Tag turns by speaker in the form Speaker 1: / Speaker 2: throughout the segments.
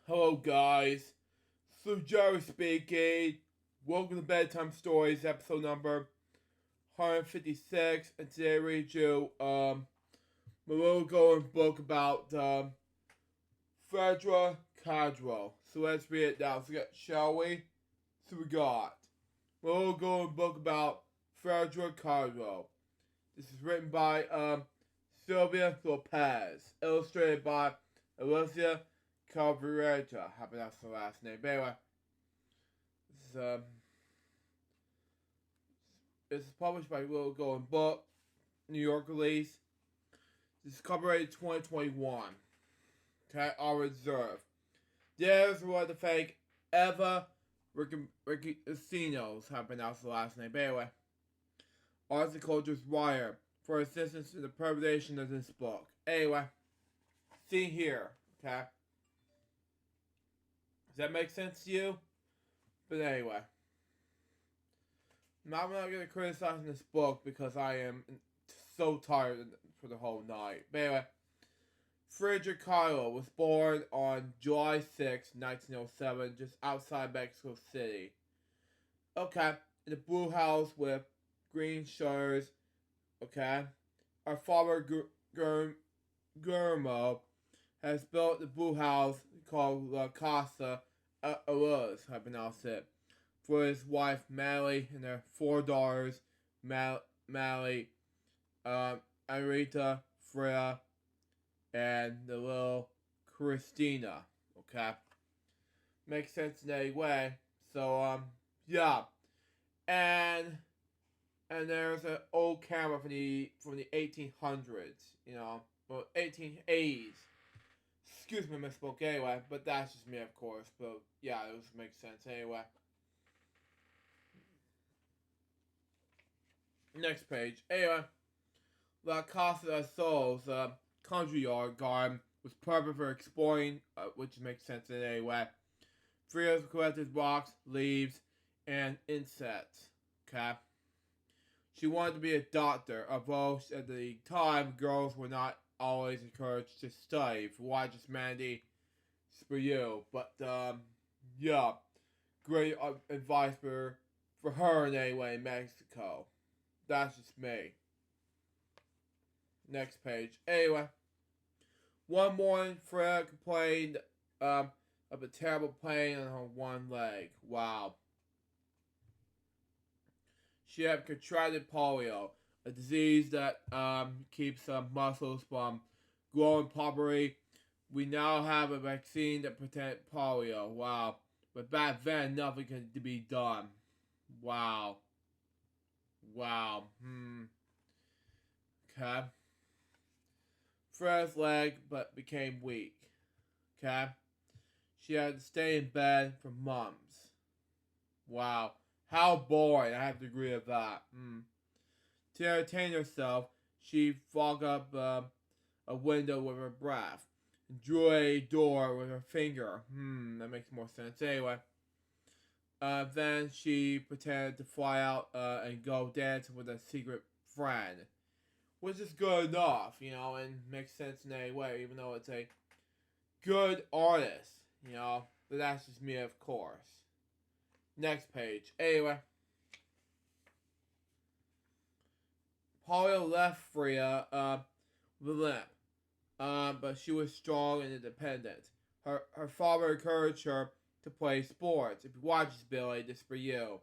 Speaker 1: Hello guys, so Jerry speaking. Welcome to Bedtime Stories, episode number 156, and today we read you my little going book about Frida Kahlo. So let's read it now, shall we? So we got my little going book about Frida Kahlo. This is written by Sylvia Lopez, illustrated by Alicia Calvareta. How that's the last name? But anyway, this is published by Little Golden Book, New York release. This is copyrighted 2021. Okay, all reserved. There's what to thank Eva Riccinos. How to pronounce the last name? But anyway, Arts and Culture's Wire for assistance in the preparation of this book. Anyway, see here. Okay. Does that make sense to you? But anyway, I'm not going to criticize this book because I am so tired for the whole night. But anyway, Frida Kahlo was born on July 6, 1907, just outside Mexico City. Okay, in a blue house with green shutters. Okay, our father Guillermo has built the blue house called La Casa Arroz, I pronounce it, for his wife Mally and their 4 daughters, Mally, Arita, Frida, and the little Christina. Okay, makes sense in any way. So yeah, and there's an old camera from the 1800s, well 1880s. Excuse me, misspoke anyway, but that's just me, of course. But yeah, it makes sense anyway. Next page. Anyway, La Casa de Sol's country yard garden was perfect for exploring, which makes sense in any way. Frida's collected rocks, leaves, and insects. Okay. She wanted to be a doctor, although at the time girls were not always encouraged to study for why just Mandy for you. But yeah, great advice for her in any way in Mexico. That's just me. Next page. Anyway, one morning Frida complained of a terrible pain on her one leg. Wow. She had contracted polio, a disease that keeps muscles from growing properly. We now have a vaccine that prevents polio. Wow. But back then, nothing could be done. Wow. Okay. Frida's leg, but became weak. Okay. She had to stay in bed for months. Wow. How boring. I have to agree with that. To entertain herself, she fogged up a window with her breath and drew a door with her finger. That makes more sense. Anyway, then she pretended to fly out and go dancing with a secret friend, which is good enough, and makes sense in any way, even though it's a good artist, but that's just me, of course. Next page. Anyway, polio left Frida with a limp, but she was strong and independent. Her father encouraged her to play sports. If you watch this, Billy, this is for you.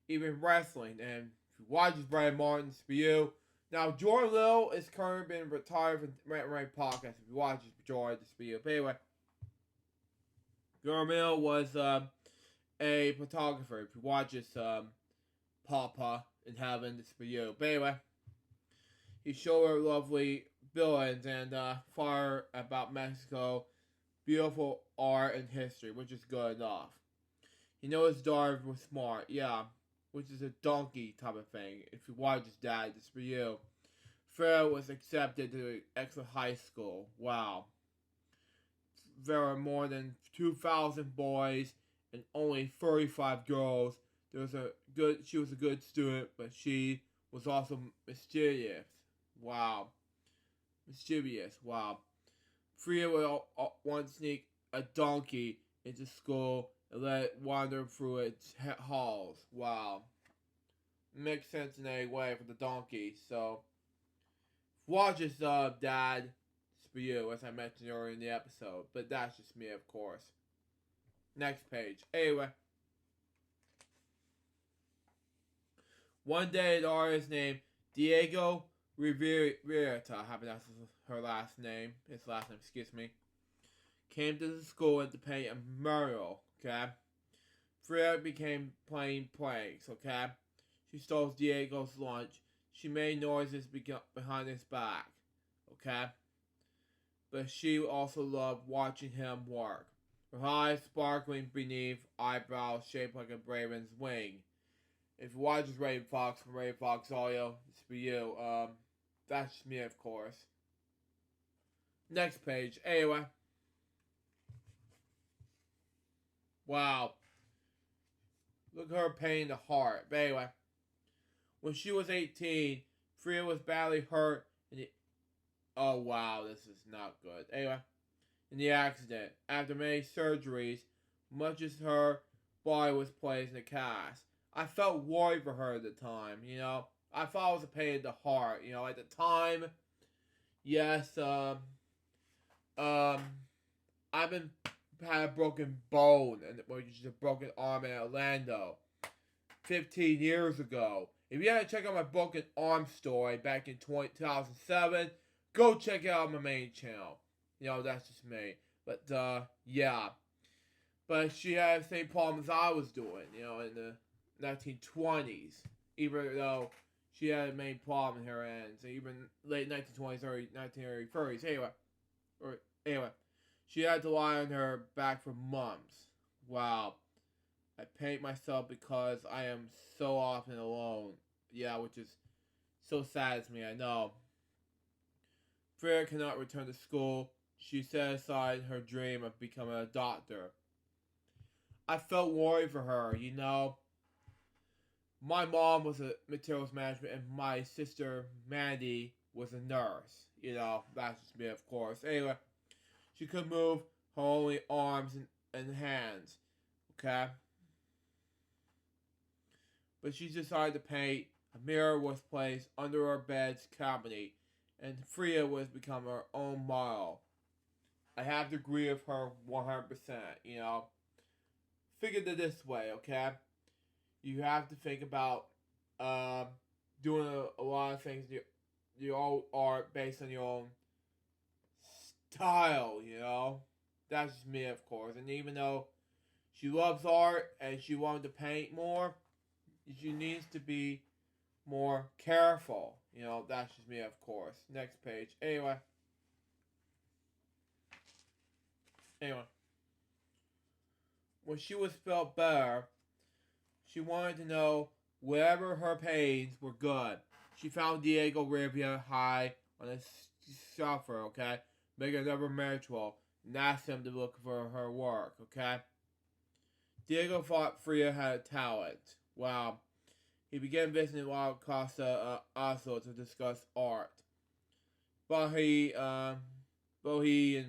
Speaker 1: Even wrestling, and if you watch this, Brian Martin, this is for you. Now, Jordan Little is currently been retired from Rant Rank Podcast. If you watch this, Jordan, this is for you. But anyway, Jordan Little was a photographer. If you watch this, Papa in Heaven, this is for you. But anyway, he showed her lovely buildings and far about Mexico, beautiful art and history, which is good enough. His daughter was smart, yeah, which is a donkey type of thing. If you watch his dad, this is for you. Frida was accepted to excellent high school. Wow. There are more than 2,000 boys and only 35 girls. She was a good student, but she was also mischievous. Wow. Mischievous. Wow. Frida would once sneak a donkey into school and let it wander through its halls. Wow. Makes sense in a way for the donkey. So, watch this, Dad. It's for you, as I mentioned earlier in the episode. But that's just me, of course. Next page. Anyway. One day, an artist named Diego Rivera, I happen that's her last name, his last name, excuse me, came to the school and to paint a mural, okay? Frida began playing pranks, okay? She stole Diego's lunch. She made noises behind his back, okay? But she also loved watching him work. Her eyes sparkling beneath eyebrows shaped like a raven's wing. If you watch Raven Fox from Raven Fox Audio, it's for you. That's just me, of course. Next page. Anyway. Wow. Look at her painting the heart. But anyway. When she was 18, Frida was badly hurt in the... Oh, wow. This is not good. Anyway. In the accident. After many surgeries, much as her body was placed in a cast. I felt worried for her at the time, you know. I thought it was a pain in the heart, you know. At the time, yes, I've had a broken bone, which is a broken arm in Orlando, 15 years ago. If you haven't checked out my broken arm story back in 2007, go check it out on my main channel. You know, that's just me. But, yeah. But she had the same problems I was doing, you know, in the 1920s, even though she had a main problem in her ends, even late 1920s, early 1930s. Anyway, she had to lie on her back for months. Wow, I paint myself because I am so often alone. Yeah, which is so sad to me. I know. Frida cannot return to school. She set aside her dream of becoming a doctor. I felt worried for her, you know. My mom was a materials management, and my sister Mandy was a nurse. You know, that's just me, of course. Anyway, she could move her only arms and hands. Okay? But she decided to paint. A mirror was placed under her bed's cabinet, and Frida was become her own model. I have to agree with her 100%, you know. Figured it this way, okay? You have to think about doing a lot of things. Your own art based on your own style, you know. That's just me, of course. And even though she loves art and she wanted to paint more, she needs to be more careful. You know, that's just me, of course. Next page. Anyway. When she was felt better, she wanted to know wherever her pains were good. She found Diego Rivera high on a sofa, okay? Making another mutual and asked him to look for her work, okay? Diego thought Frida had a talent. Wow. He began visiting Wild Costa Oslo to discuss art. But he and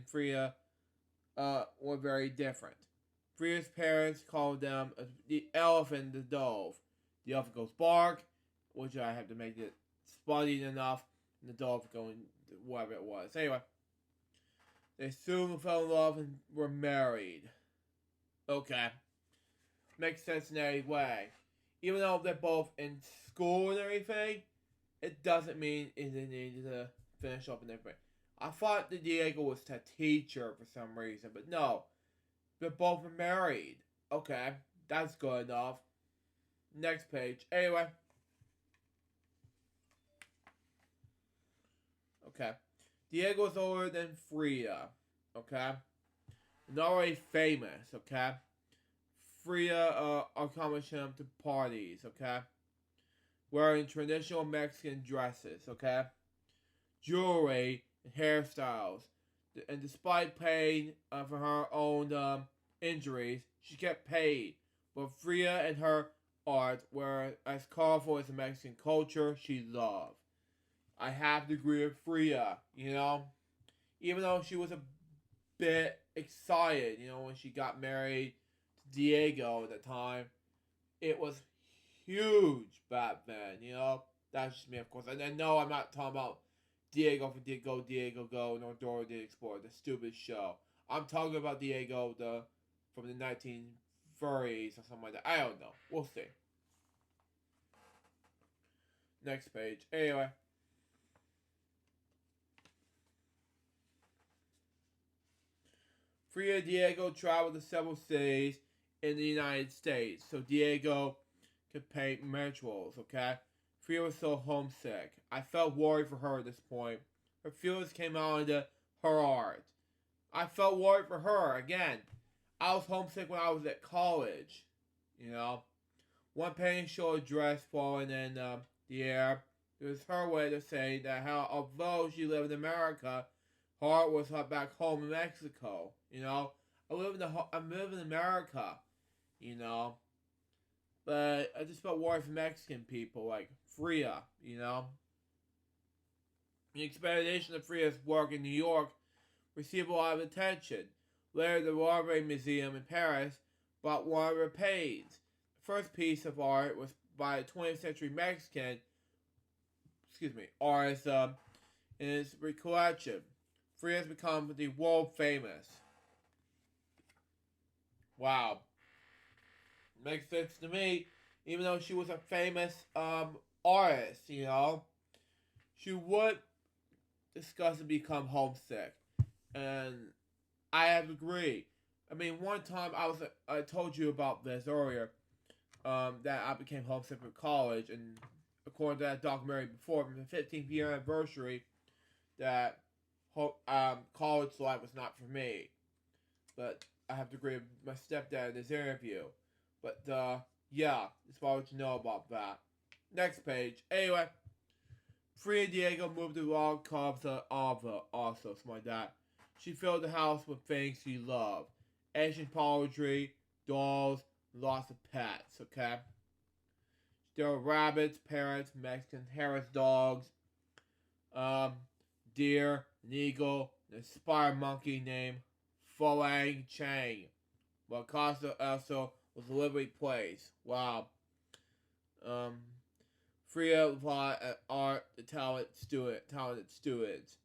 Speaker 1: Frida were very different. Frida's parents called them the elephant and the dove. The elephant goes bark, which I have to make it funny enough, and the dove going whatever it was. Anyway, they soon fell in love and were married. Okay. Makes sense in any way. Even though they're both in school and everything, it doesn't mean they need to finish up and everything. I thought that Diego was a teacher for some reason, but no. They're both married. Okay, that's good enough. Next page. Anyway. Okay. Diego's older than Frida. Okay. And already famous. Okay. Frida accompanied him to parties. Okay. Wearing traditional Mexican dresses. Okay. Jewelry and hairstyles. And despite paying for her own injuries, she kept paid. But Frida and her art were as colorful as the Mexican culture she loved. I have to agree with Frida, you know? Even though she was a bit excited, when she got married to Diego at the time. It was huge back then, That's just me, of course. And then, no, I'm not talking about Diego for Diego Go, nor Dora the Explorer, the stupid show. I'm talking about Diego from the 1930s or something like that. I don't know. We'll see. Next page. Anyway. Frida and Diego traveled to several cities in the United States so Diego could paint murals, okay? Frida was so homesick. I felt worried for her at this point. Her feelings came out into her art. I felt worried for her, again. I was homesick when I was at college, One painting showed a dress falling in the air. It was her way to say that how, although she lived in America, her art was her back home in Mexico, I live in America, But I just felt worried for Mexican people, like Frida, The expedition of Frida's work in New York received a lot of attention. Later, the Louvre Museum in Paris bought one of her paintings. The first piece of art was by a 20th century Mexican, artist in his recollection. Frida has become the world famous. Wow. Makes sense to me, even though she was a famous artist, She would discuss and become homesick. And I have to agree. I mean, one time I told you about this earlier, that I became homesick for college, and according to that documentary before, from the 15th year anniversary, that college life was not for me. But I have to agree with my stepdad in this interview. But, yeah, that's what you know about that. Next page. Anyway, Frida and Diego moved to log cabs to Ava, also, something like that. She filled the house with things she loved. Asian poetry, dolls, lots of pets, okay? There were rabbits, parrots, Mexican Harris dogs, deer, an eagle, and a spider monkey named Falang Chang. Well, Costa also was a living place. Wow. Frida applied at art to talented students.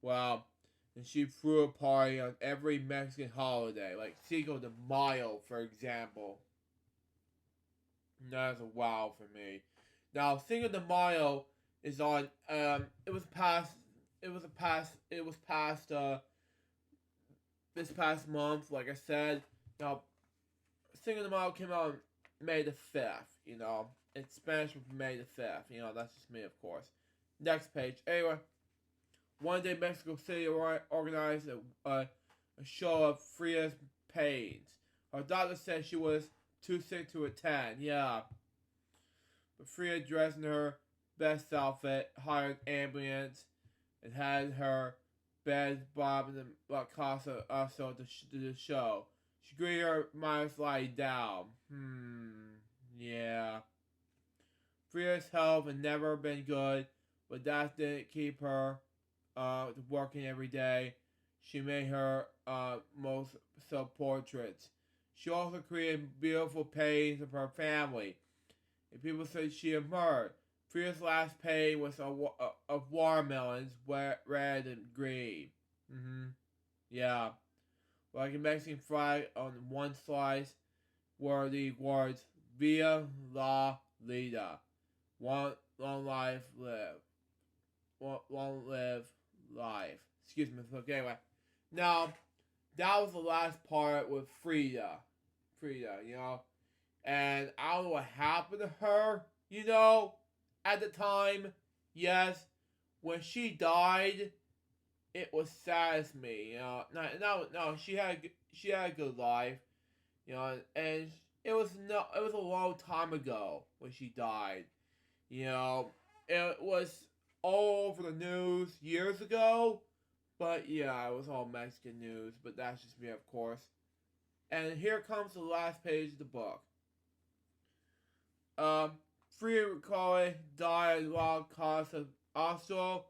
Speaker 1: Wow. And she threw a party on every Mexican holiday, like Cinco de Mayo, for example. And that's a wow for me. Now, Cinco de Mayo is on. This past month, like I said. Now, Cinco de Mayo came out on May the 5th. In Spanish with May the 5th. That's just me, of course. Next page. Anyway. One day, Mexico City organized a show of Frida's paintings. Her doctor said she was too sick to attend. Yeah. But Frida, dressed in her best outfit, hired an ambulance, and had her bed bobbed in La Casa also to the show. She greeted her minus lying down. Yeah. Frida's health had never been good, but that didn't keep her working every day. She made her most self-portraits. She also created beautiful paintings of her family. And people said she admired. Frida's last painting was of watermelons, red and green. Yeah. Like a Mexican flag on one slice were the words Via la Vida. Long life live. Long live life. Excuse me. Okay, anyway. Now, that was the last part with Frida. And I don't know what happened to her, at the time. Yes, when she died, it was sad as me, No, she had a good life, and it was a long time ago when she died, It was all over the news years ago, but yeah, it was all Mexican news. But that's just me, of course. And here comes the last page of the book. Frida Kahlo died while Casa also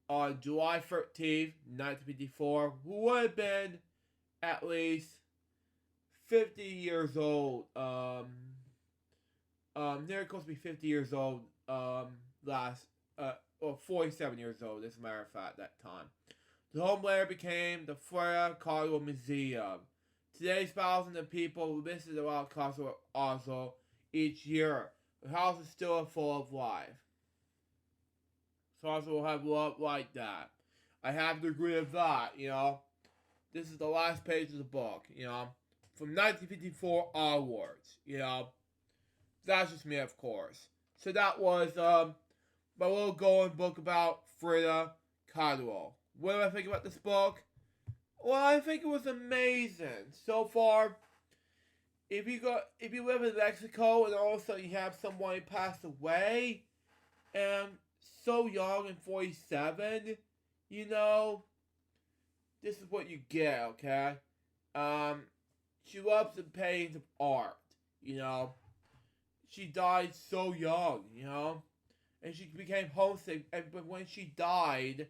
Speaker 1: on July 13th, 1954, who would have been at least 50 years old. Nearly close to be 50 years old. Or 47 years old, as a matter of fact, that time. The home later became the Frida Kahlo Museum. Today's thousands of people visit around Kahlo Oslo each year. The house is still full of life. So Oslo will have love like that. I have to agree with that, you know. This is the last page of the book, you know. From 1954 onwards, you know. That's just me, of course. So that was my little going book about Frida Kahlo. What do I think about this book? Well, I think it was amazing. So far, if you live in Mexico and all of a sudden you have someone pass away, and so young and 47, you know, this is what you get, okay? She loves the paintings of art, you know. She died so young, you know. And she became homesick, but when she died,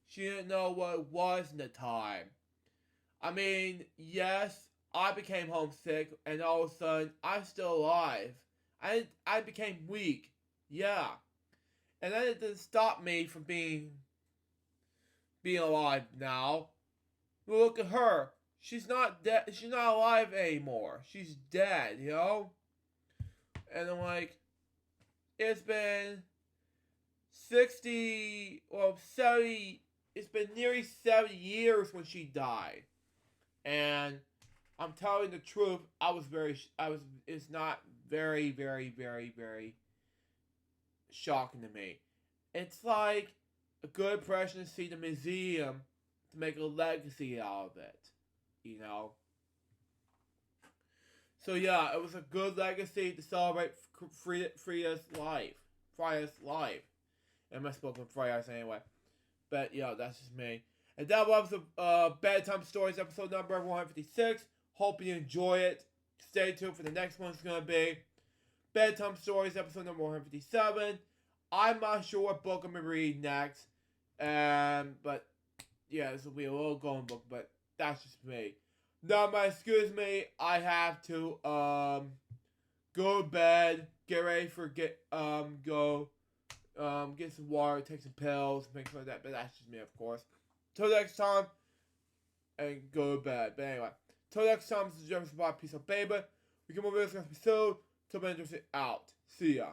Speaker 1: she didn't know what it was in the time. I mean, yes, I became homesick, and all of a sudden, I'm still alive. I became weak, yeah. And then it didn't stop me from being alive now. Look at her. She's not dead. She's not alive anymore. She's dead, you know? And I'm like, it's been 70, it's been nearly 70 years when she died. And I'm telling the truth, it's not very, very, very, very shocking to me. It's like a good impression to see the museum to make a legacy out of it, you know. So yeah, it was a good legacy to celebrate Frida's life. And I spoke with Frida's anyway. But yeah, that's just me. And that was the Bedtime Stories episode number 156. Hope you enjoy it. Stay tuned for the next one. It's going to be Bedtime Stories episode number 157. I'm not sure what book I'm going to read next. But yeah, this will be a little going book, but that's just me. Now, excuse me, I have to go to bed, get ready for get some water, take some pills, things like that. But that's just me, of course. Till next time, and go to bed. But anyway, till next time, this is Jefferson Bob. Peace out, baby. We can move this episode. Till then, just out. See ya.